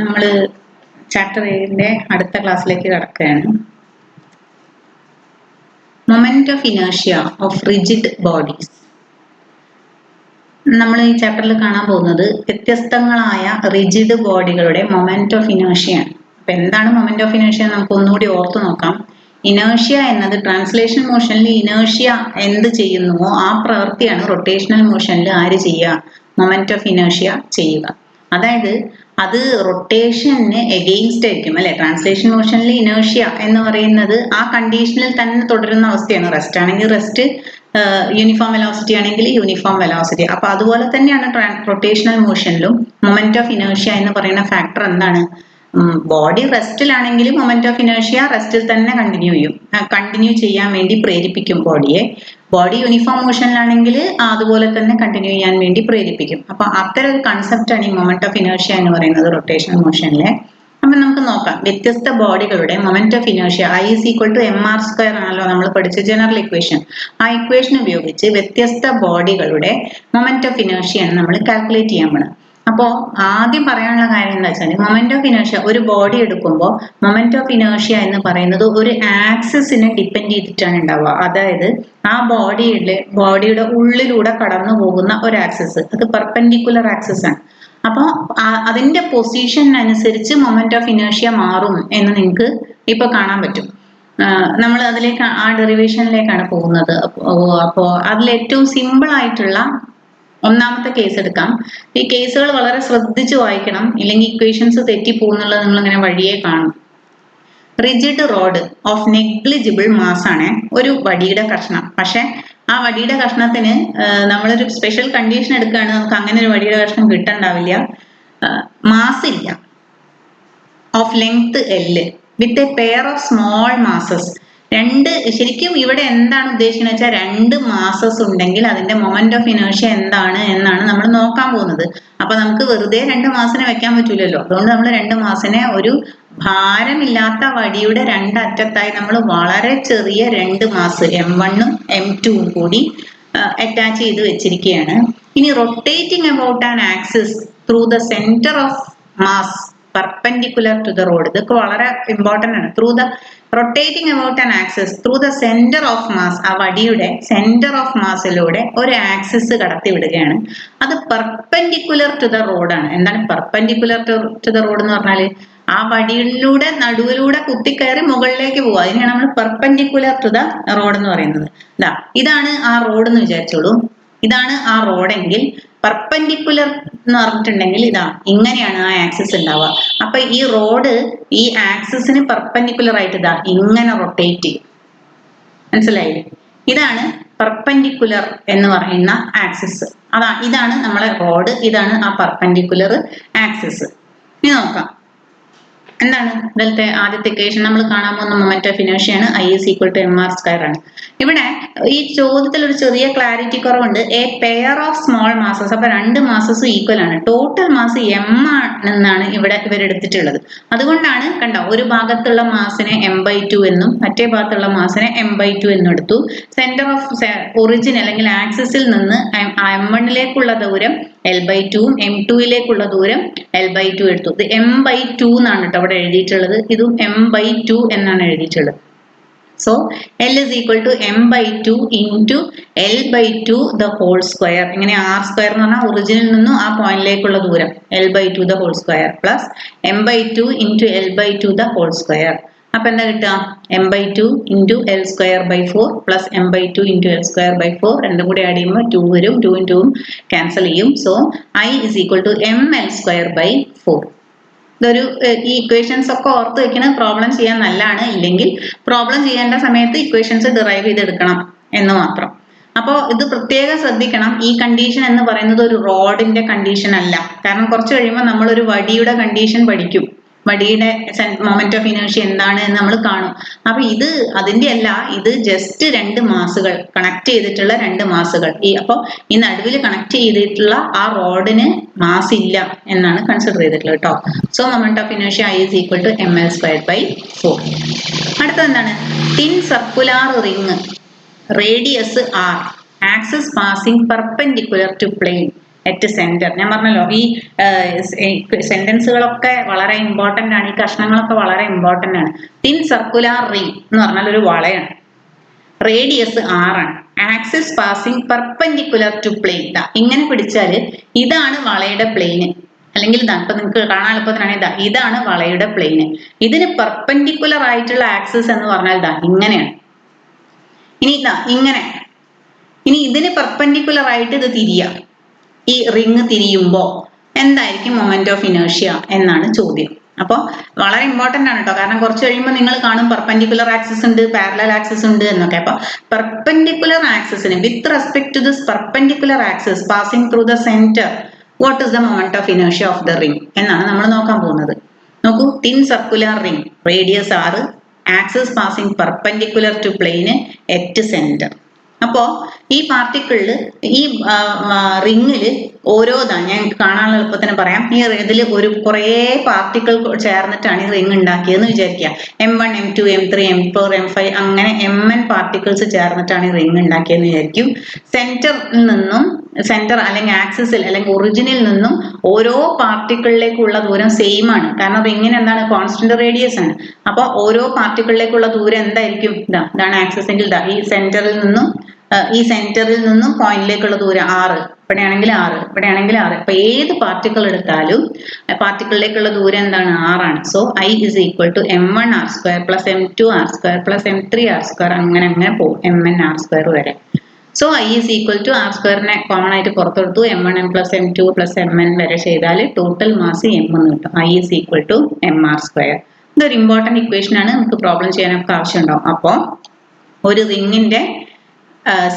നമ്മൾ ചാപ്റ്റർ 7ന്റെ അടുത്ത ക്ലാസ്സിലേക്ക് കടക്കുകയാണ്. Moment of inertia of rigid bodies. നമ്മൾ ഈ ചാപ്റ്ററിൽ കാണാൻ പോകുന്നത് വ്യത്യസ്തങ്ങളായ റിജിഡ് ബോഡികളുടെ മൊമെന്റ് ഓഫ് ഇനേർഷ്യയാണ്. അപ്പൊ എന്താണ് മൊമെന്റ് ഓഫ് ഇനേർഷ്യ നമുക്ക് ഒന്നുകൂടി ഓർത്തു നോക്കാം. ഇനേർഷ്യ എന്നത് ട്രാൻസ്ലേഷൻ മോഷനിൽ ഇനേർഷ്യ എന്ത് ചെയ്യുന്നുവോ ആ പ്രവൃത്തിയാണ് റൊട്ടേഷണൽ മോഷനിൽ ആര് ചെയ്യുക? മൊമെന്റ് ഓഫ് ഇനേർഷ്യ ചെയ്യുക. അതായത് അത് റൊട്ടേഷന് എഗെയിൻസ്റ്റ് ആയിരിക്കും അല്ലെ. ട്രാൻസ്ലേഷൻ മോഷനിൽ ഇനേർഷ്യ എന്ന് പറയുന്നത് ആ കണ്ടീഷനിൽ തന്നെ തുടരുന്ന അവസ്ഥയാണ്. റെസ്റ്റ് ആണെങ്കിൽ റെസ്റ്റ്, യൂണിഫോം വെലോസിറ്റി ആണെങ്കിൽ യൂണിഫോം വെലോസിറ്റി. അപ്പൊ അതുപോലെ തന്നെയാണ് റൊട്ടേഷണൽ മോഷനിലും മൊമെന്റ് ഓഫ് ഇനേർഷ്യ എന്ന് പറയുന്ന ഫാക്ടർ എന്താണ്? ബോഡി റെസ്റ്റിലാണെങ്കിൽ മൊമെന്റ് ഓഫ് ഇനേർഷ്യ റെസ്റ്റിൽ തന്നെ കണ്ടിന്യൂ ചെയ്യാൻ വേണ്ടി പ്രേരിപ്പിക്കും ബോഡിയെ. ബോഡി യൂണിഫോം മോഷനിലാണെങ്കിൽ അതുപോലെ തന്നെ കണ്ടിന്യൂ ചെയ്യാൻ വേണ്ടി പ്രേരിപ്പിക്കും. അപ്പൊ അത്തരം ഒരു കൺസെപ്റ്റാണ് ഈ മൊമെന്റ് ഓഫ് ഇനേർഷ്യ എന്ന് പറയുന്നത് റൊട്ടേഷണൽ മോഷനിലെ. അപ്പൊ നമുക്ക് നോക്കാം വ്യത്യസ്ത ബോഡികളുടെ moment of inertia. I = mr² ആണല്ലോ നമ്മൾ പഠിച്ച ജനറൽ ഇക്വേഷൻ. ആ ഇക്വേഷൻ ഉപയോഗിച്ച് വ്യത്യസ്ത ബോഡികളുടെ മൊമെന്റ് ഓഫ് ഇനേർഷ്യയാണ് നമ്മൾ കാൽക്കുലേറ്റ് ചെയ്യാൻ പോണത്. അപ്പോൾ ആദ്യം പറയാനുള്ള കാര്യം എന്താ വെച്ചാൽ മൊമെന്റ് ഓഫ് ഇനേർഷ്യ ഒരു ബോഡി എടുക്കുമ്പോൾ മൊമെന്റ് ഓഫ് ഇനേർഷ്യ എന്ന് പറയുന്നത് ഒരു ആക്സിസിനെ ഡിപ്പെൻഡ് ചെയ്തിട്ടാണ് ഉണ്ടാവുക. അതായത് ആ ബോഡിയുടെ ഉള്ളിലൂടെ കടന്നു പോകുന്ന ഒരു ആക്സിസ്, അത് പെർപെൻഡിക്കുലർ ആക്സിസ് ആണ്. അപ്പോൾ അതിന്റെ പൊസിഷൻ അനുസരിച്ച് മൊമെന്റ് ഓഫ് ഇനേർഷ്യ മാറും എന്ന് നിങ്ങൾക്ക് ഇപ്പൊ കാണാൻ പറ്റും. നമ്മൾ അതിലേക്ക് ആ ഡെറിവേഷനിലേക്കാണ് പോകുന്നത്. അപ്പോൾ അതിൽ ഏറ്റവും സിമ്പിൾ ആയിട്ടുള്ള ഒന്നാമത്തെ കേസ് എടുക്കാം. ഈ കേസുകൾ വളരെ ശ്രദ്ധിച്ച് വായിക്കണം, ഇല്ലെങ്കിൽ ഇക്വേഷൻസ് തെറ്റിപ്പോകുന്നുള്ളത് നിങ്ങൾ ഇങ്ങനെ വഴിയെ കാണും. Rigid road of negligible mass ആണ് ഒരു വടിയുടെ കഷ്ണം. പക്ഷെ ആ വടിയുടെ കഷ്ണത്തിന് നമ്മളൊരു സ്പെഷ്യൽ കണ്ടീഷൻ എടുക്കുകയാണ്, നമുക്ക് അങ്ങനെ ഒരു വടിയുടെ കഷ്ണം കിട്ടണ്ടാവില്ല. മാസ് ഇല്ല. Of length L with a pair of small masses. ശരിക്കും ഇവിടെ എന്താണ് ഉദ്ദേശിക്കുന്നത് വെച്ചാൽ 2 മാസസ് ഉണ്ടെങ്കിൽ അതിന്റെ മൊമെന്റ് ഓഫ് ഇനേർഷ്യ എന്താണ് എന്നാണ് നമ്മൾ നോക്കാൻ പോകുന്നത്. അപ്പൊ നമുക്ക് വെറുതെ 2 മാസിനെ വെക്കാൻ പറ്റൂലല്ലോ. അതുകൊണ്ട് നമ്മൾ 2 മാസിനെ ഒരു ഭാരമില്ലാത്ത വടിയുടെ 2 അറ്റത്തായി നമ്മൾ വളരെ ചെറിയ 2 മാസ് M1 ഉം M2 ഉം കൂടി അറ്റാച്ച് ചെയ്ത് വെച്ചിരിക്കുകയാണ്. ഇനി rotating about an axis through the centre of mass perpendicular to the road. ഇതൊക്കെ വളരെ ഇമ്പോർട്ടന്റ് ആണ്. Through the rotating about an axis through the centre of mass. ആ വടിയുടെ സെന്റർ ഓഫ് മാസിലൂടെ ഒരു ആക്സിസ് കടത്തി വിടുകയാണ്. അത് പെർപെൻഡിക്കുലർ ടു ദ റോഡാണ്. എന്താണ് പെർപെൻഡിക്കുലർ ടു ദ റോഡ് എന്ന് പറഞ്ഞാൽ ആ വടിയിലൂടെ നടുവിലൂടെ കുത്തിക്കയറി മുകളിലേക്ക് പോവുക. അതിനെയാണ് നമ്മൾ പെർപെൻഡിക്കുലർ ടു ദ റോഡ് എന്ന് പറയുന്നത്. ഇതാണ് ആ റോഡ് എന്ന് വിചാരിച്ചോളൂ. ഇതാണ് ആ റോഡെങ്കിൽ പെർപെൻഡിക്കുലർ എന്ന് പറഞ്ഞിട്ടുണ്ടെങ്കിൽ ഇങ്ങനെയാണ് ആ ആക്സിസ് ഉണ്ടാവുക. അപ്പൊ ഈ റോഡ് ഈ ആക്സിസിന് പെർപെൻഡിക്കുലർ ആയിട്ട് ഇങ്ങനെ റൊട്ടേറ്റ് ചെയ്യും. മനസ്സിലായില്ലേ? ഇതാണ് പെർപെൻഡിക്കുലർ എന്ന് പറയുന്ന ആക്സിസ്. ഇതാണ് നമ്മളെ റോഡ്, ഇതാണ് ആ പെർപെൻഡിക്കുലർ ആക്സിസ്. ഇനി നോക്കാം എന്താണ് ഇതിലത്തെ ആദ്യത്തെ ഇക്വേഷൻ. നമ്മൾ കാണാൻ പോകുന്ന മൊമെന്റ് ഓഫ് ഇനേർഷ്യ ആണ്. I = mr² ആണ്. ഇവിടെ ഈ ചോദ്യത്തിൽ ഒരു ചെറിയ ക്ലാരിറ്റി കുറവുണ്ട്. A pair of small masses. അപ്പൊ 2 മാസസും ഈക്വൽ ആണ്. ടോട്ടൽ മാസ് M ആണെന്നാണ് ഇവിടെ ഇവരെടുത്തിട്ടുള്ളത്. അതുകൊണ്ടാണ് കണ്ടോ ഒരു ഭാഗത്തുള്ള മാസിനെ M/2 എന്നും മറ്റേ ഭാഗത്തുള്ള മാസിനെ M/2 എന്നും എടുത്തു. സെന്റർ ഓഫ് ഒറിജിൻ അല്ലെങ്കിൽ ആക്സിസിൽ നിന്ന് M1ലേക്കുള്ള ദൂരം L/2 ഉം M2ലേക്കുള്ള ദൂരം L/2 എടുത്തു. ഇത് M/2 എന്നാണ് കേട്ടോ അവിടെ എഴുതിയിട്ടുള്ളത്. ഇതും M/2 എന്നാണ് എഴുതിയിട്ടുള്ളത്. So L = M/2 into L/2 the whole square. ഇങ്ങനെ R² എന്ന് പറഞ്ഞാൽ ഒറിജിനിൽ നിന്നും ആ പോയിന്റിലേക്കുള്ള ദൂരം L/2 the whole square plus M/2 into L/2 the whole square. അപ്പൊ എന്താ കിട്ടുക? M/2 into L²/4 plus M/2 into L²/4. രണ്ടും കൂടി ആഡ് ചെയ്യുമ്പോൾ 2 വരും. 2 ഉം 2 ഉം ക്യാൻസൽ ചെയ്യും. So I = mL²/4. ഇതൊരു ഈ ഇക്വേഷൻസ് ഒക്കെ ഓർത്ത് വെക്കുന്നത് പ്രോബ്ലം ചെയ്യാൻ നല്ലതാണ്. ഇല്ലെങ്കിൽ പ്രോബ്ലം ചെയ്യേണ്ട സമയത്ത് ഇക്വേഷൻസ് ഡിറൈവ് ചെയ്തെടുക്കണം എന്ന് മാത്രം. അപ്പോൾ ഇത് പ്രത്യേകം ശ്രദ്ധിക്കണം. ഈ കണ്ടീഷൻ എന്ന് പറയുന്നത് ഒരു റോഡിന്റെ കണ്ടീഷൻ അല്ല. കാരണം കുറച്ച് കഴിയുമ്പോൾ നമ്മൾ ഒരു വടിയുടെ കണ്ടീഷൻ പഠിക്കും. വടിയുടെ മൊമെന്റ് ഓഫ് ഇനേർഷ്യ എന്താണ് എന്ന് നമ്മൾ കാണും. അപ്പൊ ഇത് അതിന്റെ അല്ല, ഇത് ജസ്റ്റ് 2 മാസുകൾ കണക്ട് ചെയ്തിട്ടുള്ള 2 മാസുകൾ. അപ്പൊ ഈ നടുവിൽ കണക്ട് ചെയ്തിട്ടുള്ള ആ റോഡിന് മാസ് ഇല്ല എന്നാണ് കൺസിഡർ ചെയ്തിട്ടുള്ളത് കേട്ടോ. So moment of inertia I = mL²/4. അടുത്തത് എന്താണ്? Thin circular ring radius R, axis passing perpendicular to plane. At centre. ഞാൻ പറഞ്ഞല്ലോ ഈ സെന്റൻസുകളൊക്കെ വളരെ ഇമ്പോർട്ടന്റ് ആണ്, ഈ കഷ്ണങ്ങളൊക്കെ വളരെ ഇമ്പോർട്ടന്റ് ആണ്. തിൻ സർക്കുലാർ റിംഗ് എന്ന് പറഞ്ഞാൽ ഒരു വളയാണ്, റേഡിയസ് 6 ആണ്, axis passing perpendicular to plane. ഇങ്ങനെ പിടിച്ചാൽ ഇതാണ് വളയുടെ പ്ലെയിന്, അല്ലെങ്കിൽ ഇതാ ഇപ്പൊ നിങ്ങൾക്ക് കാണാൻ എളുപ്പത്തിനാണ് ഇതാണ് വളയുടെ പ്ലെയിന്. ഇതിന് പെർപെൻഡിക്കുലർ ആയിട്ടുള്ള ആക്സിസ് എന്ന് പറഞ്ഞാൽ ഇങ്ങനെയാണ്. ഇനി ഇങ്ങനെ, ഇനി ഇതിന് പെർപെൻഡിക്കുലർ ആയിട്ട് ഇത് തിരിയാം. ഈ റിങ് തിരിയുമ്പോ എന്തായിരിക്കും മൊമെന്റ് ഓഫ് ഇനേർഷ്യ എന്നാണ് ചോദ്യം. അപ്പോൾ വളരെ ഇമ്പോർട്ടന്റ് ആണ് കേട്ടോ, കാരണം കുറച്ച് കഴിയുമ്പോൾ നിങ്ങൾ കാണും പെർപെൻഡിക്കുലർ ആക്സിസ് ഉണ്ട്, പാരലൽ ആക്സിസ് ഉണ്ട് എന്നൊക്കെ. അപ്പൊ പെർപെൻഡിക്കുലർ ആക്സിസിന് with respect to this perpendicular axis passing through the centre what is the moment of inertia of the ring എന്നാണ് നമ്മൾ നോക്കാൻ പോകുന്നത്. നോക്കൂ, thin circular ring, radius 6, axis passing perpendicular to പ്ലെയിന് എറ്റ് സെന്റർ. അപ്പോ ഈ പാർട്ടിക്കിളിൽ ഈ റിങ്ങില് ഓരോതാണ് ഞാൻ കാണാനുള്ള എളുപ്പത്തിന് പറയാം. ഈ ഇതിൽ കുറേ പാർട്ടിക്കിൾ ചേർന്നിട്ടാണ് ഈ റിങ് ഉണ്ടാക്കിയതെന്ന് വിചാരിക്കുക. M1 M2 M3 M4 M5 അങ്ങനെ Mn പാർട്ടിക്കിൾസ് ചേർന്നിട്ടാണ് ഈ റിങ് ഉണ്ടാക്കിയതെന്ന് വിചാരിക്കും. സെന്റർ അല്ലെങ്കിൽ ആക്സിസിൽ അല്ലെങ്കിൽ ഒറിജിനിൽ നിന്നും ഓരോ പാർട്ടിക്കിളിലേക്കുള്ള ദൂരം സെയിം ആണ്, കാരണം റിങ്ങിന് എന്താണ് കോൺസ്റ്റന്റ് റേഡിയസ് ആണ്. അപ്പൊ ഓരോ പാർട്ടിക്കിളിലേക്കുള്ള ദൂരം എന്തായിരിക്കും? ഇതാണ് ആക്സിസ് എങ്കിൽ ഈ സെന്ററിൽ നിന്നും പോയിന്റിലേക്കുള്ള ദൂരം 6, ഇവിടെയാണെങ്കിൽ 6, ഇവിടെയാണെങ്കിൽ 6. ഇപ്പൊ ഏത് പാർട്ടിക്കിൾ എടുത്താലും പാർട്ടിക്കിളിലേക്കുള്ള ദൂരം എന്താണ്? 6 ആണ്. So I is equal to M1 R² plus M2 R² plus M3 R², അങ്ങനെ പോകും Mn R² വരെ. So I is equal to R²നെ കോമൺ ആയിട്ട് പുറത്തെടുത്തു, M1 M plus M2 plus Mn വരെ ചെയ്താൽ ടോട്ടൽ മാസ് M എന്ന് കിട്ടും. I is equal to MR². ഇതൊരു ഇമ്പോർട്ടന്റ് ഇക്വേഷൻ ആണ്, നമുക്ക് പ്രോബ്ലം ചെയ്യാനൊക്കെ ആവശ്യമുണ്ടാവും. അപ്പോൾ ഒരു റിങ്ങിന്റെ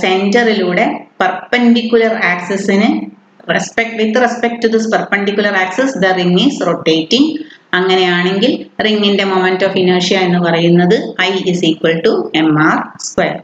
സെന്ററിലൂടെ പെർപെൻഡിക്കുലർ ആക്സിസിന് with respect to this perpendicular axis the ring is rotating. അങ്ങനെയാണെങ്കിൽ റിങ്ങിന്റെ മൊമെന്റ് ഓഫ് ഇനേർഷ്യ എന്ന് പറയുന്നത് I is equal to MR².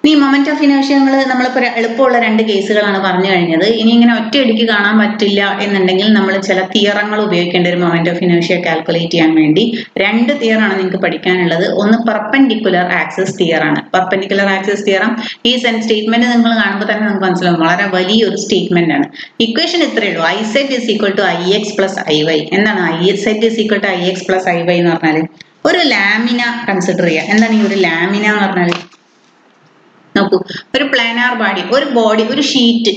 ഈ മൊമെന്റ് ഓഫ് ഇനേർഷ്യ നമ്മളിപ്പോൾ എളുപ്പമുള്ള 2 കേസുകളാണ് പറഞ്ഞു കഴിഞ്ഞത്. ഇനി ഇങ്ങനെ ഒറ്റയടിക്ക് കാണാൻ പറ്റില്ല എന്നുണ്ടെങ്കിൽ നമ്മൾ ചില തിയറങ്ങൾ ഉപയോഗിക്കേണ്ട ഒരു മൊമെന്റ് ഓഫ് ഇനേർഷ്യ കാൽക്കുലേറ്റ് ചെയ്യാൻ വേണ്ടി 2 തിയറാണ് നിങ്ങൾക്ക് പഠിക്കാനുള്ളത്. ഒന്ന് പെർപെൻഡിക്കുലർ ആക്സിസ് തിയർ ആണ്. പെർപെൻഡിക്കുലർ ആക്സിസ് തിയറം ഈ സ്റ്റേറ്റ്മെന്റ് നിങ്ങൾ കാണുമ്പോൾ തന്നെ നമുക്ക് മനസ്സിലാവും, വളരെ വലിയൊരു സ്റ്റേറ്റ്മെന്റ് ആണ്. ഇക്വേഷൻ ഇത്രയേ ഉള്ളൂ, IZ is equal to IX plus IY. എന്താണ് IZ is equal to IX plus IY എന്ന് പറഞ്ഞാൽ? ഒരു ലാമിന കൺസിഡർ ചെയ്യുക. എന്താണ് ഈ ഒരു ലാമിന എന്ന് പറഞ്ഞാൽ? നോക്കൂ, ഒരു പ്ലാനാർ ബോഡി, ഒരു ഷീറ്റ്.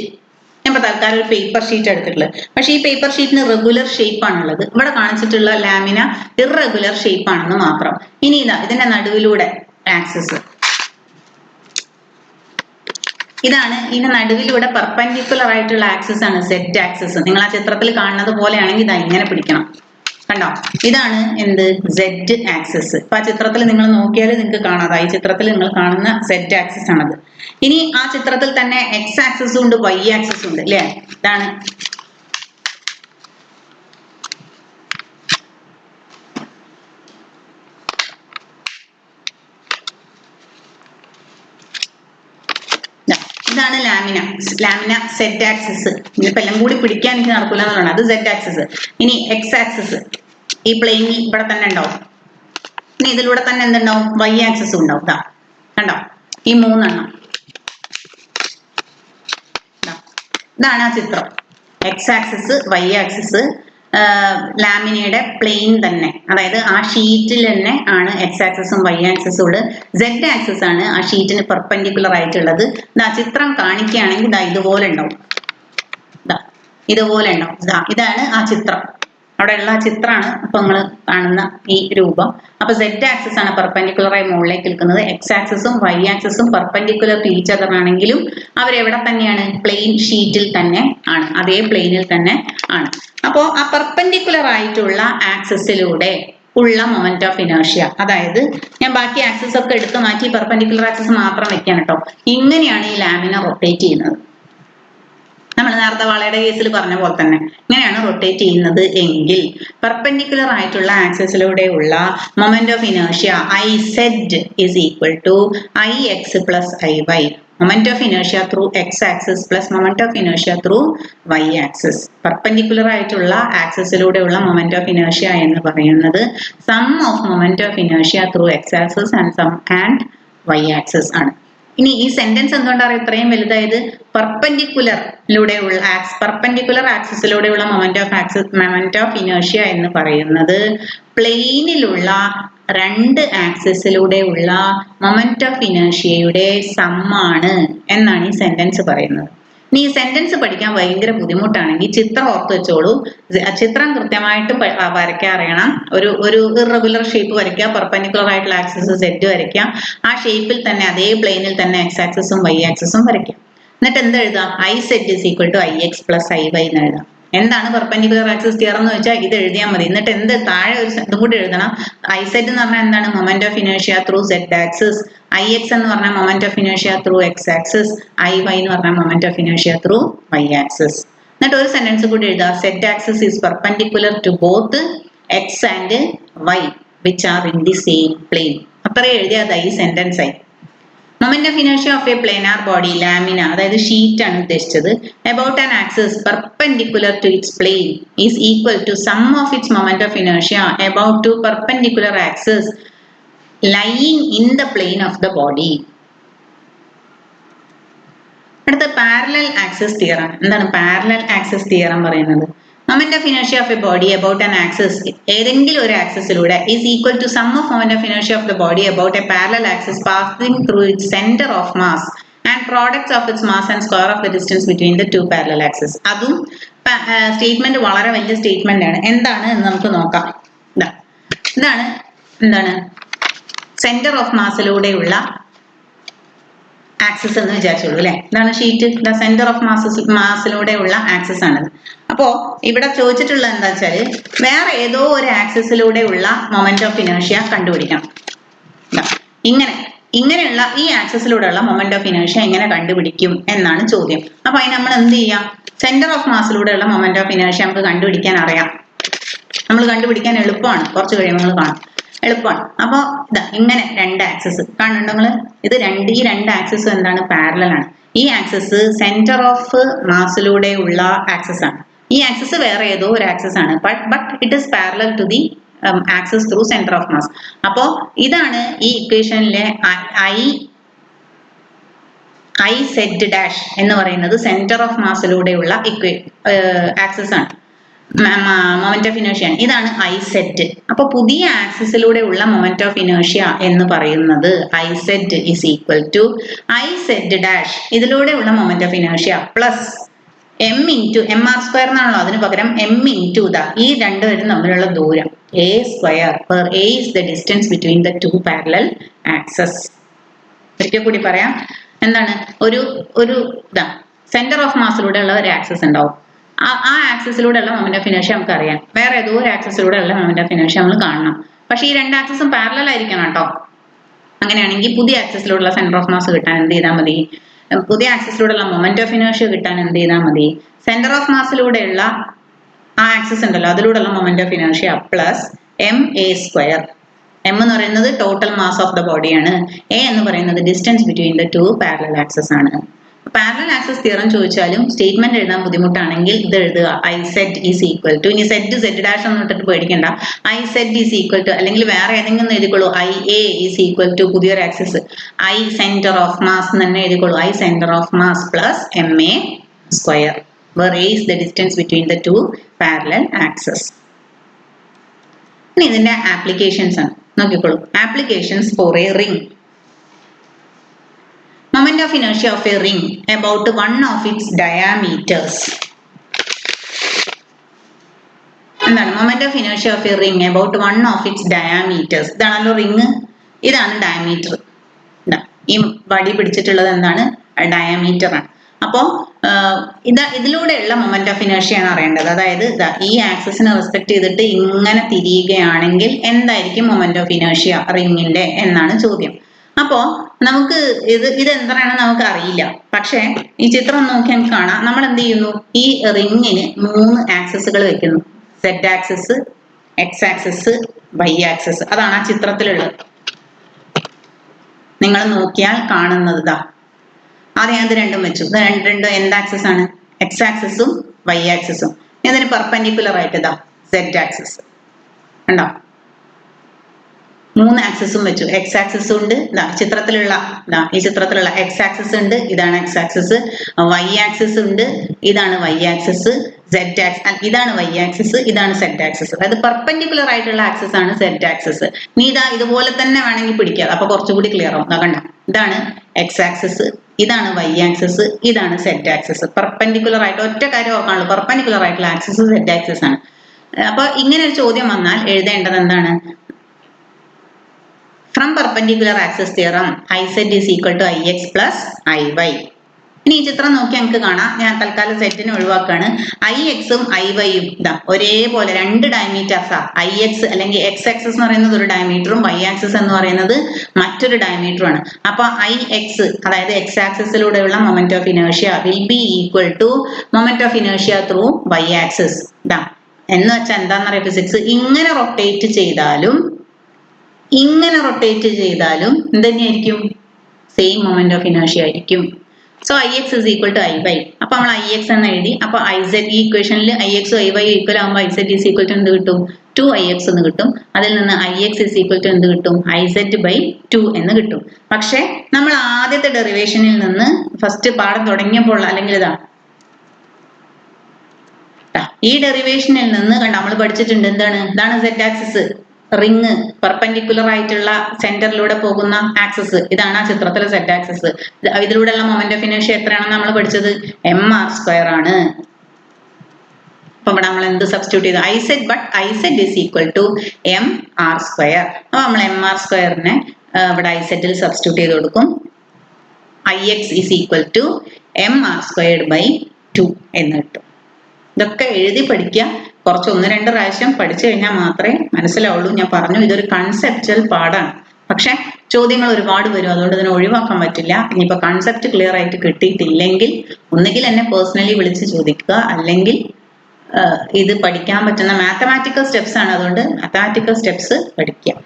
ഞാൻ തൽക്കാലം ഒരു പേപ്പർ ഷീറ്റ് എടുത്തിട്ടുള്ളത്, പക്ഷെ ഈ പേപ്പർ ഷീറ്റിന് റെഗുലർ ഷേപ്പ് ആണുള്ളത്. ഇവിടെ കാണിച്ചിട്ടുള്ള ലാമിന ഇറഗുലർ ഷേപ്പ് ആണെന്ന് മാത്രം. ഇനി ഇതിന്റെ നടുവിലൂടെ ആക്സിസ് ഇതാണ്, ഇതിന്റെ നടുവിലൂടെ പെർപെൻഡിക്കുലർ ആയിട്ടുള്ള ആക്സിസ് ആണ് Z ആക്സിസ്. നിങ്ങൾ ആ ചിത്രത്തിൽ കാണുന്നത് പോലെയാണെങ്കിൽ ഇങ്ങനെ പിടിക്കണം, കണ്ടോ? ഇതാണ് എന്ത്? Z axis. ഇപ്പൊ ആ ചിത്രത്തിൽ നിങ്ങൾ നോക്കിയാൽ നിങ്ങൾക്ക് കാണാം, ഈ ചിത്രത്തിൽ നിങ്ങൾ കാണുന്ന Z ആക്സിസ് ആണത്. ഇനി ആ ചിത്രത്തിൽ തന്നെ X ആക്സിസും ഉണ്ട്, Y ആക്സിസും ഉണ്ട്, അല്ലേ? ഇതാണ് ലാമിന Z ആക്സിസ്. ഇതിപ്പോ എല്ലാം കൂടി പിടിക്കാൻ എനിക്ക് നടക്കില്ല എന്നുള്ളതാണ്. അത് Z ആക്സിസ്. ഇനി X ആക്സിസ് ഈ പ്ലെയിനിൽ ഇവിടെ തന്നെ ഉണ്ടാവും. ഇനി ഇതിലൂടെ തന്നെ എന്തുണ്ടാവും? Y ആക്സിസും ഉണ്ടാവും. കണ്ടോ? ഈ 3 എണ്ണം. ഇതാണ് ആ ചിത്രം. X ആക്സിസ്, Y ആക്സിസ്, ലാമിനയുടെ പ്ലെയിൻ തന്നെ, അതായത് ആ ഷീറ്റിൽ തന്നെ ആണ് X ആക്സിസും Y ആക്സിസും ഉള്ളത്. Z ആക്സിസ് ആണ് ആ ഷീറ്റിന് പെർപെൻഡിക്കുലർ ആയിട്ടുള്ളത്. ചിത്രം കാണിക്കുകയാണെങ്കിൽ ഇതുപോലെ ഉണ്ടാവും, ഇതുപോലെ ഉണ്ടാവും. ഇതാണ് ആ ചിത്രം, അവിടെയുള്ള ചിത്രമാണ് ഇപ്പൊ നിങ്ങൾ കാണുന്ന ഈ രൂപം. അപ്പൊ Z ആക്സിസ് ആണ് പെർപെൻഡിക്കുലറായി മുകളിലേക്ക് നിൽക്കുന്നത്. X ആക്സിസും Y ആക്സിസും പെർപെൻഡിക്കുലർ ടു ഈച്ച് അതർ ആണെങ്കിലും അവരെവിടെ തന്നെയാണ്? പ്ലെയിൻ ഷീറ്റിൽ തന്നെ ആണ്, അതേ പ്ലെയിനിൽ തന്നെ ആണ്. അപ്പോൾ ആ പെർപെൻഡിക്കുലർ ആയിട്ടുള്ള ആക്സിസിലൂടെ ഉള്ള മൊമെന്റ് ഓഫ് ഇനേർഷ്യ, അതായത് ഞാൻ ബാക്കി ആക്സിസ് ഒക്കെ എടുത്തു മാറ്റി പെർപെൻഡിക്കുലർ ആക്സിസ് മാത്രം വെക്കാൻ കേട്ടോ. ഇങ്ങനെയാണ് ഈ ലാമിന റൊട്ടേറ്റ് ചെയ്യുന്നത്. നമ്മൾ നേരത്തെ വളയുടെ കേസിൽ പറഞ്ഞ പോലെ തന്നെ ഇങ്ങനെയാണ് റൊട്ടേറ്റ് ചെയ്യുന്നത് എങ്കിൽ പെർപെൻഡിക്കുലർ ആയിട്ടുള്ള ആക്സിസിലൂടെയുള്ള moment of inertia IZ is equal to IX plus IY. Moment of inertia through X axis plus moment of inertia through Y axis. Perpendicular ആയിട്ടുള്ള ആക്സിസിലൂടെയുള്ള moment of inertia എന്ന് പറയുന്നത് sum of moment of inertia through X axis and Y axis ആണ്. ഇനി ഈ sentence എന്തുകൊണ്ടാണ് ഇത്രയും വലുതായത്? Perpendicular ആക്സിസിലൂടെയുള്ള moment of inertia എന്ന് പറയുന്നത് പ്ലെയിനിലുള്ള രണ്ട് ആക്സിസിലൂടെയുള്ള മൊമെന്റ് ഓഫ് ഇനേർഷ്യയുടെ സമ്മാണ് എന്നാണ് ഈ സെന്റൻസ് പറയുന്നത്. ഇനി ഈ സെന്റൻസ് പഠിക്കാൻ ഭയങ്കര ബുദ്ധിമുട്ടാണെങ്കിൽ ചിത്രം ഓർത്ത് വെച്ചോളൂ. ചിത്രം കൃത്യമായിട്ട് വരയ്ക്കാൻ അറിയണം. ഒരു ഇറഗുലർ ഷേപ്പ് വരയ്ക്കുക, പെർപെൻഡിക്കുലർ ആയിട്ടുള്ള ആക്സിസ് സെറ്റ് വരയ്ക്കുക, ആ ഷേപ്പിൽ തന്നെ അതേ പ്ലെയിനിൽ തന്നെ എക്സ് ആക്സിസും വൈ ആക്സിസും വരയ്ക്കുക. എന്നിട്ട് എന്ത് എഴുതാം? I set is equal to I X plus I Y എന്ന് എഴുതാം. എന്താണ് പെർപെൻഡിക്കുലർ ആക്സിസ് തിയറം എന്ന് വെച്ചാൽ ഇത് എഴുതിയാൽ മതി. എന്നിട്ട് എന്ത് താഴെ ഒരു ഇതും കൂടി എഴുതണം. ഐ സെറ്റ് എന്ന് പറഞ്ഞാൽ എന്താണ്? Moment of inertia through zed axis. I X എന്ന് പറഞ്ഞാൽ moment of inertia through X axis. I Y എന്ന് പറഞ്ഞാൽ moment of inertia through Y axis. എന്നിട്ട് ഒരു സെന്റൻസ് കൂടി എഴുതാം. Zed axis is perpendicular to both X and Y which are in the same plane. അത്രയും എഴുതിയാൽ ഈ സെന്റൻസ് ആയി. Moment of inertia of a planar body lamina, അതായത് sheet ആണ് ഉദ്ദേശിച്ചത്, about an axis perpendicular to its plane is equal to sum of its moment of inertia about to perpendicular axis lying in the plane of the body. അടുത്ത parallel axis theorem. എന്താണ് parallel axis theorem പറയുന്നത്? Moment of inertia of a body about an axis, ഏതെങ്കിലും ഒരു ആക്സിസിലൂടെ, is equal to sum of moment of inertia of the body about a parallel axis passing through its centre of mass and products of it's mass and square of the distance between the two parallel axis. അതും statement വളരെ വലിയ statement ആണ്. എന്താണ് എന്ന് നമുക്ക് നോക്കാം. ഇതാണ് എന്താണ് സെന്റർ ഓഫ് മാസിലൂടെയുള്ള ആക്സിസ് എന്ന് വിചാരിച്ചോളൂ അല്ലെ. ഇതാണ് ഷീറ്റ്. സെന്റർ ഓഫ് മാസിലൂടെയുള്ള ആക്സിസ് ആണിത്. അപ്പോ ഇവിടെ ചോദിച്ചിട്ടുള്ളത് എന്താ വെച്ചാല് വേറെ ഏതോ ഒരു ആക്സിസിലൂടെയുള്ള മൊമെന്റ് ഓഫ് ഇനേർഷ്യ കണ്ടുപിടിക്കണം. ഇങ്ങനെയുള്ള ഈ ആക്സിസിലൂടെയുള്ള മൊമെന്റ് ഓഫ് ഇനേർഷ്യ എങ്ങനെ കണ്ടുപിടിക്കും എന്നാണ് ചോദ്യം. അപ്പൊ അതിന് നമ്മൾ എന്ത് ചെയ്യാം? സെന്റർ ഓഫ് മാസിലൂടെയുള്ള മൊമെന്റ് ഓഫ് ഇനേർഷ്യ നമുക്ക് കണ്ടുപിടിക്കാൻ അറിയാം. നമ്മൾ കണ്ടുപിടിക്കാൻ എളുപ്പമാണ്. കുറച്ച് കഴിയുമ്പോൾ നിങ്ങൾ കാണും, എളുപ്പമാണ്. അപ്പൊ ഇങ്ങനെ രണ്ട് ആക്സിസ് കാണുന്നുണ്ടോ നിങ്ങൾ? ഈ രണ്ട് ആക്സിസും എന്താണ്? പാരലൽ ആണ്. ഈ ആക്സിസ് സെന്റർ ഓഫ് മാസിലൂടെയുള്ള ആക്സിസ് ആണ്. ഈ ആക്സിസ് വേറെ ഏതോ ഒരു ആക്സിസ് ആണ്. But it is parallel to the axis through centre of mass. അപ്പോ ഇതാണ് ഈ ഇക്വേഷനിലെ ഐ സെഡ് ഡാഷ് എന്ന് പറയുന്നത് സെന്റർ ഓഫ് മാസിലൂടെയുള്ള ആക്സിസ് ആണ്, മൊമെന്റ് ഓഫ് ഇനേർഷ്യ. ഇതാണ് ഐ സെറ്റ്. അപ്പൊ പുതിയ ആക്സിസിലൂടെയുള്ള മൊമെന്റ് ഓഫ് ഇനേർഷ്യ എന്ന് പറയുന്നത് I set is equal to I Z dash, ഇതിലൂടെയുള്ള moment of inertia plus M into M R square എന്നാണല്ലോ, അതിന് പകരം എം ഇൻറ്റു ഈ രണ്ടുപേരും തമ്മിലുള്ള ദൂരം A square, per A is the distance between the two parallel access. ഒരിക്കൽ കൂടി പറയാം. എന്താണ്? ഒരു സെന്റർ ഓഫ് മാസിലൂടെയുള്ള ഒരു ആക്സസ് ഉണ്ടാവും. ആ ആക്സിസിലൂടെയുള്ള മൊമെന്റ് ഓഫ് ഇനേർഷ്യ നമുക്ക് അറിയാം. വേറെ ഏതോ ഒരു ആക്സിസിലൂടെയുള്ള മൊമെന്റ് ഓഫ് ഇനേർഷ്യ നമ്മൾ കാണണം. പക്ഷെ ഈ രണ്ട് ആക്സിസും പാരലൽ ആയിരിക്കണം കേട്ടോ. അങ്ങനെയാണെങ്കിൽ പുതിയ ആക്സിസിലൂടെയുള്ള സെന്റർ ഓഫ് മാസ് കിട്ടാൻ എന്ത് ചെയ്താൽ മതി? പുതിയ ആക്സിസിലൂടെയുള്ള മൊമെന്റ് ഓഫ് ഇനേർഷ്യ കിട്ടാൻ എന്ത് ചെയ്താൽ മതി? സെന്റർ ഓഫ് മാസിലൂടെയുള്ള ആ ആക്സിസ് ഉണ്ടല്ലോ, അതിലൂടെയുള്ള moment of inertia plus M A square. M എന്ന് പറയുന്നത് ടോട്ടൽ മാസ് ഓഫ് ദ ബോഡിയാണ്. എ എന്ന് പറയുന്നത് distance between the two parallel axes ആണ്. പാരലൽ ആക്സസ് തിയറം ചോദിച്ചാലും സ്റ്റേറ്റ്മെന്റ് എഴുതാൻ ബുദ്ധിമുട്ടാണെങ്കിൽ ഇത് എഴുതുക. I Z is equal to, ഇനി സെഡ് ഡാഷ് ഒന്നും ഇട്ടിട്ട് പേടിക്കണ്ട, I Z is equal to, അല്ലെങ്കിൽ വേറെ ഏതെങ്കിലും എഴുതിക്കോളൂ. I A is equal to പുതിയൊരു axis I centre of mass തന്നെ എഴുതിക്കോളൂ. I centre of mass plus M A square, where a is the distance between the two parallel axes. ഇനി ഇതിന്റെ applications ആണ്, നോക്കിക്കോളൂ. Applications for a ring. Moment of inertia of a ring about one of its diameters. എന്താണ് moment of inertia of a ring about one of its diameters? ഇതാണല്ലോ ring, ഇതാണ് diameter. ഈ വടി പിടിച്ചിട്ടുള്ളത് എന്താണ്? ഡയമീറ്റർ ആണ്. അപ്പോൾ ഇതിലൂടെയുള്ള മൊമെന്റ് ഓഫ് ഇനേർഷ്യ ആണ് അറിയേണ്ടത്. അതായത് ഈ ആക്സിസിനെ റെസ്പെക്ട് ചെയ്തിട്ട് ഇങ്ങനെ തിരിയുകയാണെങ്കിൽ എന്തായിരിക്കും മൊമെന്റ് ഓഫ് ഇനേർഷ്യ റിംഗിന്റെ എന്നാണ് ചോദ്യം. അപ്പോ നമുക്ക് ഇതെന്താണെന്ന് നമുക്ക് അറിയില്ല. പക്ഷെ ഈ ചിത്രം നോക്കിയാൽ കാണാം. നമ്മൾ എന്ത് ചെയ്യുന്നു? ഈ റിംഗിന് 3 ആക്സിസുകൾ വെക്കുന്നു. Zed axis, X axis, Y axis. അതാണ് ആ ചിത്രത്തിലുള്ളത്. നിങ്ങൾ നോക്കിയാൽ കാണുന്നത് ആദ്യം അത് രണ്ടും വെച്ചു. രണ്ടും എന്ത് ആക്സിസ് ആണ്? എക്സ് ആക്സിസും വൈ ആക്സിസും. ഇതിന് പെർപെൻഡിക്കുലർ ആയിട്ട് സെഡ് ആക്സിസ് ഉണ്ടോ? മൂന്ന് ആക്സിസും വെച്ചു. എക്സ് ആക്സിസും ഉണ്ട്, ചിത്രത്തിലുള്ള ഈ ചിത്രത്തിലുള്ള എക്സ് ആക്സിസ് ഉണ്ട്, ഇതാണ് എക്സ് ആക്സിസ്. വൈ ആക്സിസ് ഉണ്ട്, ഇതാണ് വൈ ആക്സിസ്. സെഡ് ആക്സിസ്, ഇതാണ് വൈ ആക്സിസ്, ഇതാണ് സെഡ് ആക്സിസ്. അതായത് പെർപെൻഡിക്കുലർ ആയിട്ടുള്ള ആക്സിസ് ആണ് സെഡ് ആക്സിസ്. നീ ഇതുപോലെ തന്നെ വേണമെങ്കിൽ പിടിക്കുക, അപ്പൊ കുറച്ചുകൂടി ക്ലിയർ ആവും. കണ്ട, ഇതാണ് എക്സ് ആക്സിസ്, ഇതാണ് വൈ ആക്സിസ്, ഇതാണ് സെഡ് ആക്സിസ്. പെർപെൻഡിക്കുലർ ആയിട്ട് ഒറ്റ കാര്യം ഓർക്കാനുള്ളൂ, പെർപെൻഡിക്കുലർ ആയിട്ടുള്ള ആക്സിസ് സെഡ് ആക്സിസ് ആണ്. അപ്പൊ ഇങ്ങനെ ഒരു ചോദ്യം വന്നാൽ എഴുതേണ്ടത് എന്താണ്? From perpendicular axis theorem, Iz is equal to Ix plus Iy. ഇനി ഈ ചിത്രം നോക്കി നമുക്ക് കാണാം. ഞാൻ തൽക്കാലം സെറ്റിനെ ഒഴിവാക്കാണ്. Ixഉം Iyയും ഒരേപോലെ രണ്ട് ഡയമീറ്റേഴ്സാ. Ix അല്ലെങ്കിൽ എക്സ് ആക്സിസ് എന്ന് പറയുന്നത് ഒരു ഡയമീറ്ററും വൈ ആക്സിസ് എന്ന് പറയുന്നത് മറ്റൊരു ഡയമീറ്ററുമാണ്. അപ്പൊ Ix, അതായത് എക്സ് ആക്സിസിലൂടെയുള്ള moment of inertia will be equal to moment of inertia through Y axis. എന്ന് വെച്ചാൽ എന്താണെന്നറിയാം ഫിസിക്സ്, ഇങ്ങനെ റൊട്ടേറ്റ് ചെയ്താലും എന്തുതന്നെയായിരിക്കും? സെയിം മൊമെന്റ് ഓഫ് ഇനേർഷ്യ ആയിരിക്കും. So Ix is equal to Iy. അപ്പൊ നമ്മൾ Ix എന്ന് എഴുതി. അപ്പൊ Iz, ഈ ഇക്വേഷനിൽ Ix Iy ഈക്വൽ ആകുമ്പോൾ Iz is equal to എന്ത് കിട്ടും? 2Ix എന്ന് കിട്ടും. അതിൽ നിന്ന് Ix is equal to എന്ത് കിട്ടും? Iz/2 എന്ന് കിട്ടും. പക്ഷെ നമ്മൾ ആദ്യത്തെ ഡെറിവേഷനിൽ നിന്ന് ഫസ്റ്റ് പാഠം തുടങ്ങിയപ്പോൾ, അല്ലെങ്കിൽ ഈ ഡെറിവേഷനിൽ നിന്ന് നമ്മൾ പഠിച്ചിട്ടുണ്ട് എന്താണ്? ഇതാണ് സെഡ് ആക്സിസ്, റിങ് പെർപെൻഡിക്കുലർ ആയിട്ടുള്ള സെന്ററിലൂടെ പോകുന്ന ആക്സിസ്. ഇതാണ് ആ ചിത്രത്തിലെ സെഡ് ആക്സിസ്. ഇതിലൂടെയുള്ള മൊമെന്റ് ഓഫ് ഇനേർഷ്യ എത്രയാണെന്ന് നമ്മൾ പഠിച്ചത്? mr² ആണ്. അപ്പൊ ഇവിടെ നമ്മൾ എന്ത് സബ്സ്റ്റിറ്റ്യൂട്ട് ചെയ്തു? Iz, but Iz is equal to mr². അപ്പൊ നമ്മൾ mr²നെ ഇവിടെ Izൽ സബ്സ്റ്റിറ്റ്യൂട്ട് ചെയ്ത് കൊടുക്കും. Ix is equal to mr²/2 എന്ന് കിട്ടും. ഇതൊക്കെ എഴുതി പഠിക്കുക. കുറച്ച് 1-2 പ്രാവശ്യം പഠിച്ചു കഴിഞ്ഞാൽ മാത്രമേ മനസ്സിലാവുള്ളൂ. ഞാൻ പറഞ്ഞു, ഇതൊരു കൺസെപ്റ്റൽ പാഠാണ്. പക്ഷെ ചോദ്യങ്ങൾ ഒരുപാട് വരും, അതുകൊണ്ട് ഇതിനെ ഒഴിവാക്കാൻ പറ്റില്ല. ഇനിയിപ്പോ കൺസെപ്റ്റ് ക്ലിയർ ആയിട്ട് കിട്ടിയിട്ടില്ലെങ്കിൽ ഒന്നുകിൽ എന്നെ പേഴ്സണലി വിളിച്ച് ചോദിക്കുക, അല്ലെങ്കിൽ ഇത് പഠിക്കാൻ പറ്റുന്ന മാത്തമാറ്റിക്കൽ സ്റ്റെപ്സ് ആണ്. അതുകൊണ്ട് മാത്തമാറ്റിക്കൽ സ്റ്റെപ്സ് പഠിക്കുക.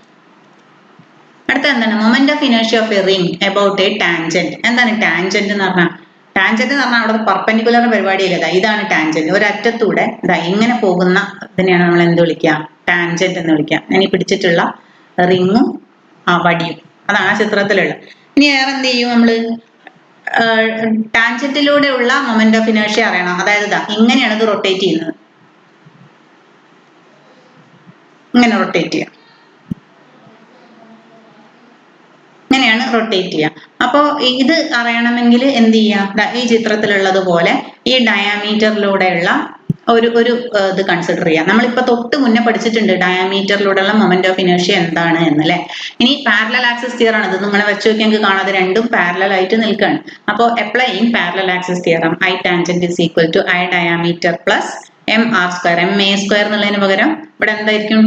അടുത്ത എന്താണ്? Moment of inertia of a ring about A tangent. എന്താണ് ടാൻജന്റ് എന്ന് പറഞ്ഞാൽ? ടാൻജന്റ് എന്ന് പറഞ്ഞാൽ അവിടെ പെർപെൻഡിക്കുലർ പരിപാടിയില്ല. ഇതാണ് ടാൻജന്റ്. ഒരറ്റത്തൂടെ ഇങ്ങനെ പോകുന്ന ഇതിനെയാണ് നമ്മൾ എന്ത് വിളിക്കുക? ടാൻജന്റ് എന്ന് വിളിക്കുക. ഞാൻ ഈ പിടിച്ചിട്ടുള്ള റിങ്ങും വടിയും അതാണ് ആ ചിത്രത്തിലുള്ള. ഇനി വേറെ എന്ത് ചെയ്യും? നമ്മള് ടാൻജന്റിലൂടെയുള്ള മൊമെന്റ് ഓഫ് ഇനേർഷ്യ അറിയണം. അതായത് ഇങ്ങനെയാണ് ഇത് റൊട്ടേറ്റ് ചെയ്യുന്നത്. ഇങ്ങനെ റൊട്ടേറ്റ് ചെയ്യാം, ഇങ്ങനെയാണ് റൊട്ടേറ്റ് ചെയ്യുക. അപ്പോൾ ഇത് അറിയണമെങ്കിൽ എന്ത് ചെയ്യുക? ഈ ചിത്രത്തിലുള്ളതുപോലെ ഈ ഡയാമീറ്ററിലൂടെയുള്ള ഒരു ഇത് കൺസിഡർ ചെയ്യാം. നമ്മളിപ്പോ തൊട്ട് മുന്നേ പഠിച്ചിട്ടുണ്ട് ഡയാമീറ്ററിലൂടെയുള്ള മൊമെന്റ് ഓഫ് ഇനേർഷ്യ എന്താണ് എന്നല്ലേ. ഇനി പാരലൽ ആക്സിസ് തിയറം ആണ്. ഇത് നിങ്ങളെ വെച്ച് നോക്കി നമുക്ക് കാണാതെ രണ്ടും പാരലൽ ആയിട്ട് നിൽക്കുകയാണ്. അപ്പോൾ applying parallel axis theorem, I tangent is equal to I diameter plus mr². ma² എന്നുള്ളതിന് പകരം ഇവിടെ എന്തായിരിക്കും?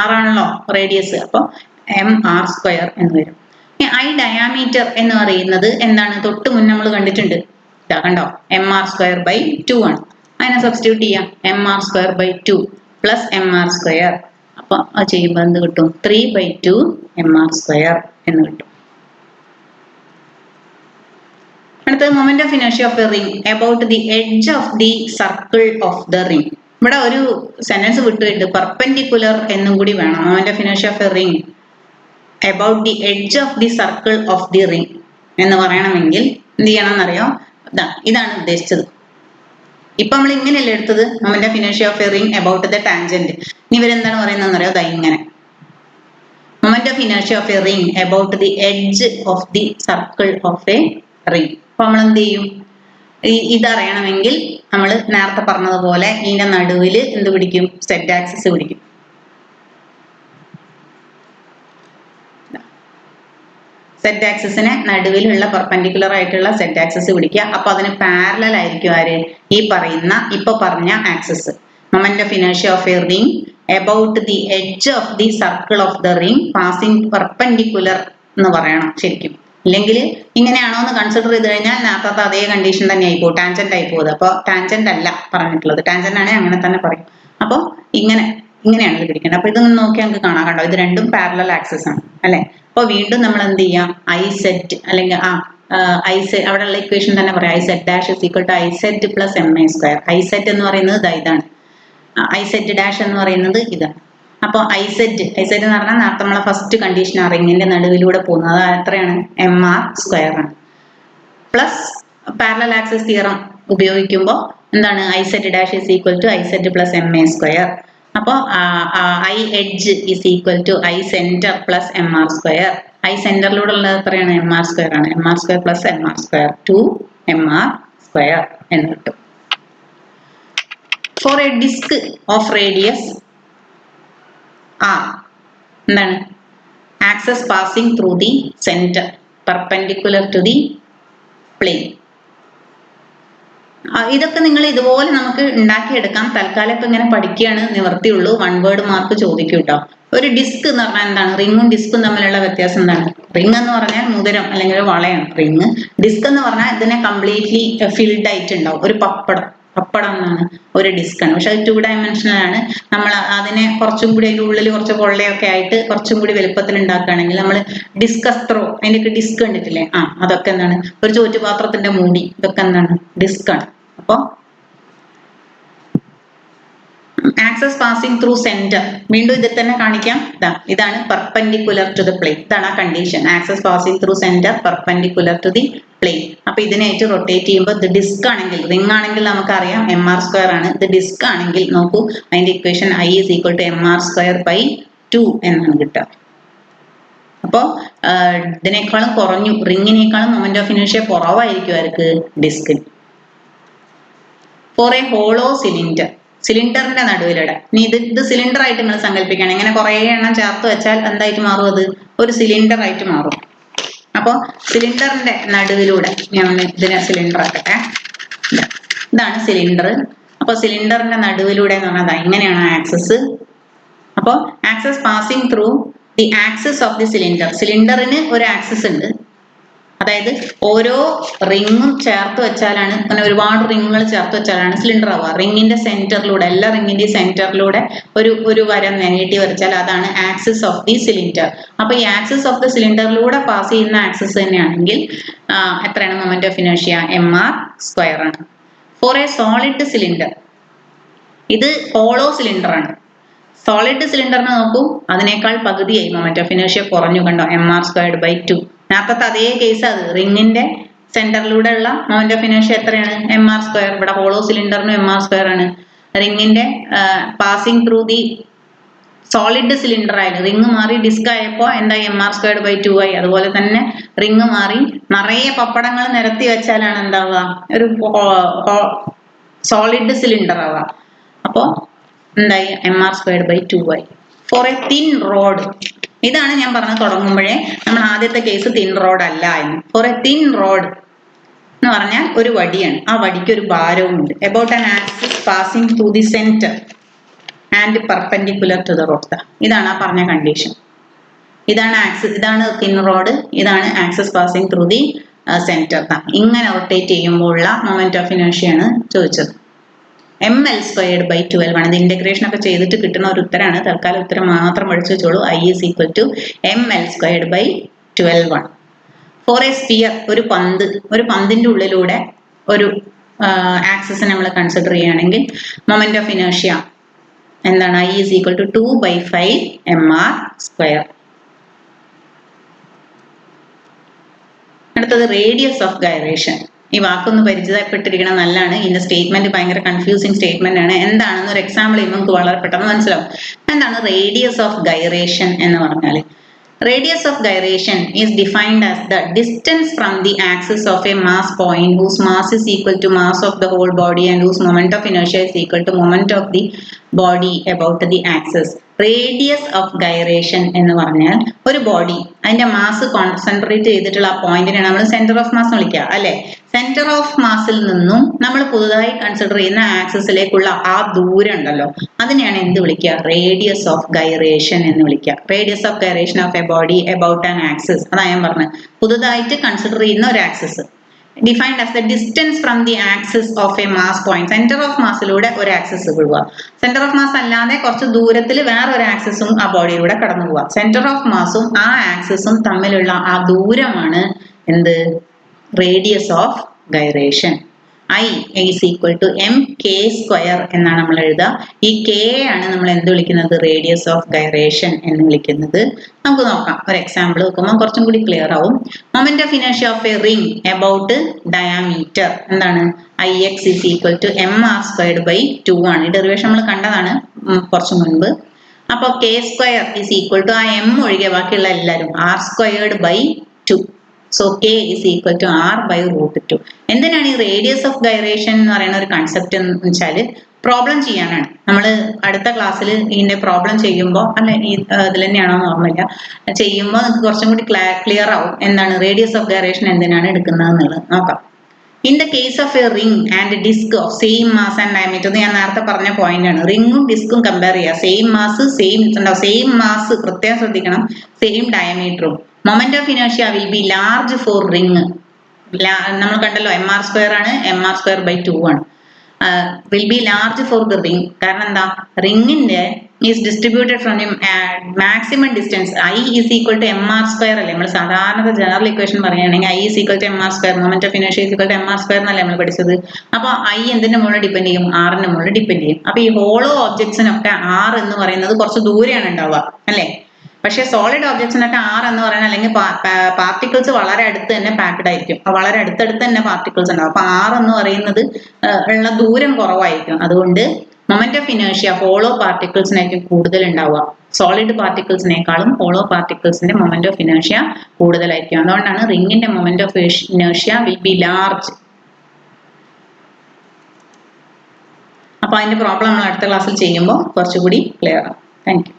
r ആണല്ലോ റേഡിയസ്, അപ്പോൾ mr² എന്ന് വരും. I diameter എന്ന് പറയുന്നത് എന്താണ്? തൊട്ട് മുന്നേ നമ്മൾ കണ്ടിട്ടുണ്ട്. കണ്ടോ? mr²/2 ആണ്. അതിനെ സബ്സ്റ്റിറ്റ്യൂട്ട് ചെയ്യാം. mr²/2 plus mr². അപ്പൊ അത് ചെയ്യുമ്പോൾ എന്ത് കിട്ടും? 3/2 mr² എന്ന് കിട്ടും. അടുത്തത് moment of inertia of a ring about the edge of the circle of the ring. ഇവിടെ ഒരു സെന്റൻസ് വിട്ടുകിട്ട് പെർപെൻഡിക്കുലർ എന്നും കൂടി വേണം. Moment of inertia of a ring about the edge of the circle of the ring എന്ന് പറയണമെങ്കിൽ എന്ത് ചെയ്യണമെന്നറിയോ? ഇതാണ് ഉദ്ദേശിച്ചത്. ഇപ്പൊ നമ്മൾ ഇങ്ങനെയല്ലേ എടുത്തത്? Moment of inertia of a ring about the tangent. ഇനി ഇവരെന്താണ് പറയുന്നതെന്നറിയോ? ഇങ്ങനെ moment of inertia of a ring about the edge of the circle of a ring. അപ്പൊ നമ്മൾ എന്ത് ചെയ്യും? ഇതറിയണമെങ്കിൽ നമ്മൾ നേരത്തെ പറഞ്ഞതുപോലെ ഇതിന്റെ നടുവിൽ എന്ത് പിടിക്കും? സെഡ് ആക്സിസ് പിടിക്കും. സെഡ് ആക്സിസിനെ നടുവിലുള്ള പെർപെൻഡിക്കുലർ ആയിട്ടുള്ള സെഡ് ആക്സിസ് പിടിക്കുക. അപ്പൊ അതിന് പാരലൽ ആയിരിക്കും ആര്? ഈ പറയുന്ന ഇപ്പൊ പറഞ്ഞ axis. Moment of inertia of a ring about the edge of the circle of the ring passing perpendicular എന്ന് പറയണം ശരിക്കും. ഇല്ലെങ്കിൽ ഇങ്ങനെയാണോ എന്ന് കൺസിഡർ ചെയ്ത് കഴിഞ്ഞാൽ നേരത്തെ അതേ കണ്ടീഷൻ തന്നെ ആയിപ്പോ, ടാൻജന്റ് ആയി പോകുന്നത്. അപ്പോൾ ടാൻജന്റ് അല്ല പറഞ്ഞിട്ടുള്ളത്, ടാൻജന്റ് ആണെങ്കിൽ അങ്ങനെ തന്നെ പറയും. അപ്പോൾ ഇങ്ങനെയാണ് ഇത് പിടിക്കേണ്ടത്. അപ്പൊ ഇതൊന്ന് നോക്കിയാൽ നമുക്ക് കാണാൻ കണ്ടോ, ഇത് രണ്ടും പാരലൽ ആക്സിസ് ആണ് അല്ലെ. അപ്പൊ വീണ്ടും നമ്മൾ എന്ത് ചെയ്യാം? Iz അല്ലെങ്കിൽ Iz അവിടെയുള്ള ഇക്വേഷൻ തന്നെ പറയാം. Iz' is equal to Iz plus ma². Iz എന്ന് പറയുന്നത് ഇതാണ്, Iz' എന്ന് പറയുന്നത് ഇതാണ്. അപ്പോൾ ഐസെറ്റ് എന്ന് പറഞ്ഞാൽ നേരത്തെ നമ്മളെ ഫസ്റ്റ് കണ്ടീഷൻ റിങ്ങിന്റെ നടുവിലൂടെ പോകുന്നത് അത് എത്രയാണ് mr² ആണ്. പ്ലസ് പാരലൽ ആക്സിസ് തിയറം ഉപയോഗിക്കുമ്പോൾ എന്താണ് I Z dash is equal to I Z plus ma². അപ്പോൾ I edge is equal to I centre plus mr². I സെന്ററിലൂടെ ഉള്ളത് എത്രയാണ് mr² ആണ്. mr² പ്ലസ് mr² 2mr² എന്ന് കിട്ടും. For a disc of radius r എന്താണ് axis passing through the centre perpendicular to the plane. ഇതൊക്കെ നിങ്ങൾ ഇതുപോലെ നമുക്ക് ഉണ്ടാക്കിയെടുക്കാം. തൽക്കാലം ഇപ്പൊ ഇങ്ങനെ പഠിക്കുകയാണ് നിവർത്തിയുള്ളൂ. 1 വേർഡ് മാർക്ക് ചോദിക്കും കേട്ടോ. ഒരു ഡിസ്ക് എന്ന് പറഞ്ഞാൽ എന്താണ്? റിങ്ങും ഡിസ്കും തമ്മിലുള്ള വ്യത്യാസം എന്താണ്? റിങ് എന്ന് പറഞ്ഞാൽ മുതിരം അല്ലെങ്കിൽ ഒരു വളയാണ് റിങ്. ഡിസ്ക് എന്ന് പറഞ്ഞാൽ ഇതിനെ കംപ്ലീറ്റ്ലി ഫിൽഡ് ആയിട്ടുണ്ടാവും. ഒരു പപ്പടം എന്നാണ് ഒരു ഡിസ്ക് ആണ്. പക്ഷെ അത് 2 ഡയമെൻഷനൽ ആണ്. നമ്മൾ അതിനെ കുറച്ചും കൂടി അതിൻ്റെ ഉള്ളിൽ കുറച്ച് പൊള്ളയൊക്കെ ആയിട്ട് കുറച്ചും കൂടി വലുപ്പത്തിൽ ഉണ്ടാക്കുകയാണെങ്കിൽ നമ്മൾ ഡിസ്കസ് ത്രോ അതിൻ്റെയൊക്കെ ഡിസ്ക് കണ്ടിട്ടില്ലേ? അതൊക്കെ എന്താണ്? ഒരു ചോറ്റുപാത്രത്തിന്റെ മൂടി ഇതൊക്കെ എന്താണ്? ഡിസ്ക് ആണ്. അപ്പോൾ ആക്സസ് പാസിംഗ് ത്രൂ സെന്റർ വീണ്ടും ഇതിൽ തന്നെ കാണിക്കാം. ഇതാണ് പെർപെൻഡിക്കുലർ ടു ദി പ്ലെയിൻ. ഇതാണ് ആ condition. Axis passing through centre perpendicular to the plane. അപ്പൊ ഇതിനായിട്ട് റൊട്ടേറ്റ് ചെയ്യുമ്പോൾ ഇത് ഡിസ്ക് ആണെങ്കിൽ റിംഗ് ആണെങ്കിൽ നമുക്കറിയാം mr² ആണ്. ഇത് ഡിസ്ക് ആണെങ്കിൽ നോക്കൂ അതിന്റെ equation i is equal to mr²/2 എന്നാണ് കിട്ടുക. അപ്പോൾ ഇതിനേക്കാളും കുറഞ്ഞു റിങ്ങിനേക്കാളും മൊമെന്റ് ഓഫ് ഇനേർഷ്യ കുറവായിരിക്കും അവർക്ക് ഡിസ്കിന്. ഫോർ എ ഹോളോ സിലിണ്ടർ സിലിണ്ടറിന്റെ നടുവിലൂടെ ഇനി ഇത് സിലിണ്ടർ ആയിട്ട് നിങ്ങൾ സങ്കല്പിക്കണം. ഇങ്ങനെ കുറെ എണ്ണം ചേർത്ത് വെച്ചാൽ എന്തായിട്ട് മാറും? അത് ഒരു സിലിണ്ടർ ആയിട്ട് മാറും. അപ്പോൾ സിലിണ്ടറിന്റെ നടുവിലൂടെ ഞാൻ ഇതിനെ സിലിണ്ടർ ആക്കട്ടെ. ഇതാണ് സിലിണ്ടർ. അപ്പോൾ സിലിണ്ടറിന്റെ നടുവിലൂടെ എന്ന് പറഞ്ഞാൽ ഇങ്ങനെയാണ് ആക്സസ്. അപ്പോൾ access passing through the axis of the cylinder. സിലിണ്ടറിന് ഒരു ആക്സിസ് ഉണ്ട്. അതായത് ഓരോ റിങ്ങും ചേർത്ത് വെച്ചാലാണ് അങ്ങനെ ഒരുപാട് റിങ്ങുകൾ ചേർത്ത് വെച്ചാലാണ് സിലിണ്ടർ ആവുക. റിങ്ങിന്റെ സെന്ററിലൂടെ എല്ലാ റിങ്ങിന്റെയും സെന്ററിലൂടെ ഒരു വര നീട്ടി വരച്ചാൽ അതാണ് ആക്സിസ് ഓഫ് ദി സിലിണ്ടർ. അപ്പൊ ഈ ആക്സിസ് ഓഫ് ദി സിലിണ്ടറിലൂടെ പാസ് ചെയ്യുന്ന ആക്സിസ് തന്നെയാണെങ്കിൽ എത്രയാണ് മൊമെന്റ് ഓഫ് ഇനേർഷ്യ? mr² ആണ്. ഫോർ എ സോളിഡ് സിലിണ്ടർ ഇത് ഹോളോ സിലിണ്ടർ ആണ്. സോളിഡ് സിലിണ്ടറിന് നോക്കൂ അതിനേക്കാൾ പകുതിയായി മൊമെന്റ് ഓഫ് ഇനേർഷ്യ കുറഞ്ഞു കണ്ടോ? mr²/2. നേരത്തെ അതേ കേസ് അത് റിങ്ങിന്റെ സെന്ററിലൂടെ ഉള്ള മൊമെന്റ് ഓഫ് ഇനേർഷ്യ എത്രയാണ്? mr². ഇവിടെ ഹോളോ സിലിണ്ടറിന് mr² ആണ്. റിങ്ങിന്റെ passing through the solid cylinder ആയിരുന്നു. റിങ് മാറി ഡിസ്ക് ആയപ്പോൾ എന്തായി? mr²/2 ആയി. അതുപോലെ തന്നെ റിങ് മാറി നിറയെ പപ്പടങ്ങൾ നിരത്തി വെച്ചാലാണ് എന്താവുക? ഒരു സോളിഡ് സിലിണ്ടർ ആവുക. അപ്പോ എന്തായി? mr²/2 ആയി. ഫോർ എ തിൻ റോഡ് ഇതാണ് ഞാൻ പറഞ്ഞത് തുടങ്ങുമ്പോഴേ നമ്മൾ ആദ്യത്തെ കേസ് തിൻ റോഡ് അല്ല എന്ന്. ഫോർ എ തിൻ റോഡ് എന്ന് പറഞ്ഞാൽ ഒരു വടിയാണ്. ആ വടിക്ക് ഒരു ഭാരവും ഉണ്ട്. About an axis passing through the centre and perpendicular to the rod. ഇതാണ് ആ പറഞ്ഞ കണ്ടീഷൻ. ഇതാണ് ആക്സിസ്, ഇതാണ് തിൻ റോഡ്, ഇതാണ് axis passing through the centre. ഇങ്ങനെ റൊട്ടേറ്റ് ചെയ്യുമ്പോൾ ഉള്ള മൊമെന്റ് ഓഫ് ഇനേർഷ്യ ആണ് ചോദിച്ചത്. ml²/12 ആണ്. ഇത് ഇന്റഗ്രേഷൻ ഒക്കെ ചെയ്തിട്ട് കിട്ടുന്ന ഒരു ഉത്തരമാണ്. തൽക്കാലം ഉത്തരം മാത്രം പഠിച്ചു വെച്ചോളൂ. i is equal to ml²/12 ആണ്. ഫോർ എ സ്പിയർ ഒരു പന്തിന്റെ ഉള്ളിലൂടെ ഒരു ആക്സിസ് നമ്മൾ കൺസിഡർ ചെയ്യുകയാണെങ്കിൽ മൊമെന്റ് ഓഫ് ഇനേർഷ്യ എന്താണ്? i is equal to 2/5 mr². അടുത്തത് റേഡിയസ് ഓഫ് ഗൈറേഷൻ. ഈ വാക്കൊന്ന് പരിചയപ്പെട്ടിരിക്കണം, നല്ലതാണ്. ഇതിന്റെ സ്റ്റേറ്റ്മെന്റ് ഭയങ്കര കൺഫ്യൂസിങ് സ്റ്റേറ്റ്മെന്റ് ആണ്. എന്താണെന്ന് ഒരു എക്സാമ്പിൾ നമുക്ക് വളരെ പെട്ടെന്ന് മനസ്സിലാവും. എന്താണ് റേഡിയസ് ഓഫ് ഗൈറേഷൻ എന്ന് പറഞ്ഞാൽ? Radius of gyration is defined as the distance from the axis of a mass point whose mass is equal to mass of the whole body and whose moment of inertia is equal to moment of the body about the axis. Radius of gyration എന്ന് പറഞ്ഞാൽ ഒരു body അതിന്റെ mass concentrate ചെയ്തിട്ടുള്ള ആ പോയിന്റിനെ നമ്മൾ centre of mass വിളിക്കുക അല്ലെ. സെന്റർ ഓഫ് മാസിൽ നിന്നും നമ്മൾ പുതുതായി കൺസിഡർ ചെയ്യുന്ന ആക്സിസിലേക്കുള്ള ആ ദൂരം ഉണ്ടല്ലോ, അതിനെയാണ് എന്ത് വിളിക്കുക? റേഡിയസ് ഓഫ് ഗൈറേഷൻ എന്ന് വിളിക്കുക. Radius of gyration of a body about an axis. അതാ ഞാൻ പറഞ്ഞത്, പുതുതായിട്ട് കൺസിഡർ ചെയ്യുന്ന ഒരു axis. Defined as the distance from the axis of a mass point. Centre of മാസിലൂടെ ഒരു ആക്സിസ് പോവുക. സെന്റർ ഓഫ് മാസ് അല്ലാതെ കുറച്ച് ദൂരത്തിൽ വേറെ ഒരു ആക്സിസും ആ ബോഡിയിലൂടെ കടന്നു പോവുക. സെന്റർ ഓഫ് മാസും ആ ആക്സിസും തമ്മിലുള്ള ആ ദൂരമാണ് എന്ത്? Radius of gyration. I is equal to mk square എന്നാണ് നമ്മൾ എഴുതുക. ഈ k ആണ് നമ്മൾ എന്ത് വിളിക്കുന്നത്, റേഡിയസ് ഓഫ് ഗൈറേഷൻ എന്ന് വിളിക്കുന്നത്. നമുക്ക് നോക്കാം, ഒരു എക്സാമ്പിൾ നോക്കുമ്പോൾ കുറച്ചും കൂടി ക്ലിയർ ആവും. Moment of inertia of a ring about diameter എന്താണ്, Ix is equal to mr squared by 2 ആണ്. ഈ ഡെറിവേഷൻ നമ്മൾ കണ്ടതാണ് കുറച്ചു മുൻപ്. അപ്പോൾ k square is equal to ആ m ഒഴികെ ബാക്കിയുള്ള എല്ലാവരും r squared by 2. So k is equal to r by root 2. എന്തിനാണ് ഈ റേഡിയസ് ഓഫ് ഗൈറേഷൻ എന്ന് പറയുന്ന ഒരു കൺസെപ്റ്റ് എന്ന് വെച്ചാൽ പ്രോബ്ലം ചെയ്യാനാണ്. നമ്മൾ അടുത്ത ക്ലാസ്സിൽ ഇതിന്റെ പ്രോബ്ലം ചെയ്യുമ്പോൾ, അല്ല ഇതിൽ തന്നെയാണോ എന്ന് ഓർമ്മയില്ല, ചെയ്യുമ്പോൾ നമുക്ക് കുറച്ചും കൂടി ക്ലിയർ ആവും എന്താണ് റേഡിയസ് ഓഫ് ഗൈറേഷൻ എന്തിനാണ് എടുക്കുന്നത് എന്നുള്ളത് നോക്കാം. In the case of a ring and disc of same mass and diameter, ഞാൻ നേരത്തെ പറഞ്ഞ പോയിന്റ് ആണ്. റിംഗും ഡിസ്കും കമ്പയർ ചെയ്യുക, സെയിം മാസ് സെയിം മാസ് പ്രത്യേകം ശ്രദ്ധിക്കണം, സെയിം ഡയമീറ്ററും. Moment of inertia will be large for ring. നമ്മൾ കണ്ടല്ലോ mr സ്ക്വയർ ആണ്, mr സ്ക്വയർ ബൈ 2 ആണ്. Will be large for the ring. കാരണം എന്താ, റിംഗിന്റെ is distributed from the maximum distance. I is equal to mr square അല്ലേ, നമ്മൾ സാധാരണ ജനറൽ ഇക്വേഷൻ പറയുകയാണെങ്കിൽ I is equal to mr square, moment of inertia is equal to mr square എന്നല്ലേ നമ്മൾ പഠിച്ചത്. അപ്പോൾ I എന്തിന്റെ മുകളിൽ ഡിപ്പെൻഡ് ചെയ്യും, r ന്റെ മുകളിൽ ഡിപ്പെൻഡ് ചെയ്യും. അപ്പോൾ ഈ ഹോളോ ഒബ്ജക്ട്സിനൊക്കെ r എന്ന് പറയുന്നത് കുറച്ച് ദൂരെയാണ് ഉണ്ടാവുക അല്ലേ. പക്ഷേ സോളിഡ് ഓബ്ജക്ട്സിനൊക്കെ r എന്ന് പറയുന്നത്, അല്ലെങ്കിൽ പാർട്ടിക്കിൾസ് വളരെ അടുത്ത് തന്നെ പാക്ഡ് ആയിരിക്കും, വളരെ അടുത്തടുത്ത് തന്നെ പാർട്ടിക്കിൾസ് ഉണ്ടാവും. അപ്പൊ r എന്ന് പറയുന്നത് ഉള്ള ദൂരം കുറവായിരിക്കും. അതുകൊണ്ട് മൊമെന്റ് ഓഫ് ഇനേർഷ്യ ഹോളോ പാർട്ടിക്കിൾസിനായിരിക്കും കൂടുതൽ ഉണ്ടാവുക. സോളിഡ് പാർട്ടിക്കിൾസിനേക്കാളും ഹോളോ പാർട്ടിക്കിൾസിന്റെ മൊമെന്റ് ഓഫ് ഇനേർഷ്യ കൂടുതലായിരിക്കും. അതുകൊണ്ടാണ് റിംഗിന്റെ moment of inertia will be large. അപ്പൊ അതിന്റെ പ്രോബ്ലം നമ്മൾ അടുത്ത ക്ലാസ്സിൽ ചെയ്യുമ്പോൾ കുറച്ചുകൂടി ക്ലിയർ ആവും. Thank you.